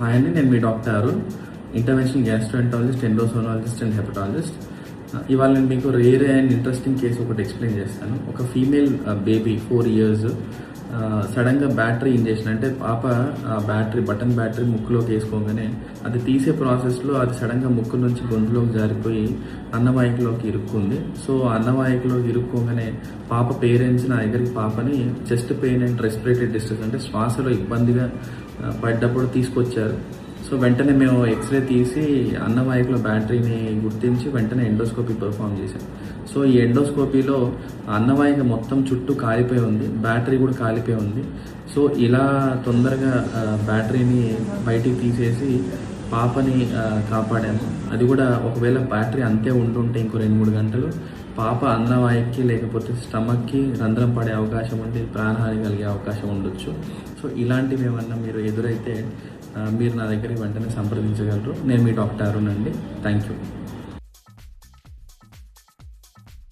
Hi అండి, నేను మీ doctor Arun, interventional gastroenterologist, endosonologist and hepatologist. ఇవాళ నేను మీకు రేర్ అండ్ ఇంట్రెస్టింగ్ కేసు ఒకటి ఎక్స్ప్లెయిన్ చేస్తాను. ఒక ఫీమేల్ బేబీ 4 years సడన్గా బ్యాటరీ ఇంజెక్షన్, అంటే పాప బటన్ బ్యాటరీ ముక్కులోకి వేసుకోగానే అది తీసే ప్రాసెస్లో అది సడన్గా ముక్కు నుంచి గొంతులోకి జారిపోయి అన్నవాహికలోకి ఇరుక్కుంది. సో అన్నవాహికలోకి ఇరుక్కోగానే పాప పేరెంట్స్ నా దగ్గరికి పాపని chest pain and respiratory distress, అంటే శ్వాసలో ఇబ్బందిగా పడ్డప్పుడు తీసుకొచ్చారు. సో వెంటనే మేము ఎక్స్రే తీసి అన్నవాహికలో బ్యాటరీని గుర్తించి వెంటనే ఎండోస్కోపీ పర్ఫామ్ చేశాం. సో ఈ ఎండోస్కోపీలో అన్నవాహిక మొత్తం చుట్టూ కాలిపోయి ఉంది, బ్యాటరీ కూడా కాలిపోయి ఉంది. సో ఇలా తొందరగా బ్యాటరీని బయటికి తీసేసి పాపని కాపాడాము. అది కూడా ఒకవేళ బ్యాటరీ అంతే ఉంటుంటే ఇంకో 2-3 గంటలు పాప అన్నవాహికకి లేకపోతే స్టమక్కి రంధ్రం పడే అవకాశం ఉండి ప్రాణహాని కలిగే అవకాశం ఉండొచ్చు. సో ఇలాంటివి ఏమన్నా మీరు ఎదురైతే మీరు నా దగ్గరికి వెంటనే సంప్రదించగలరు. నేను మీ డాక్టర్ అరుణ్ అండి. Thank you.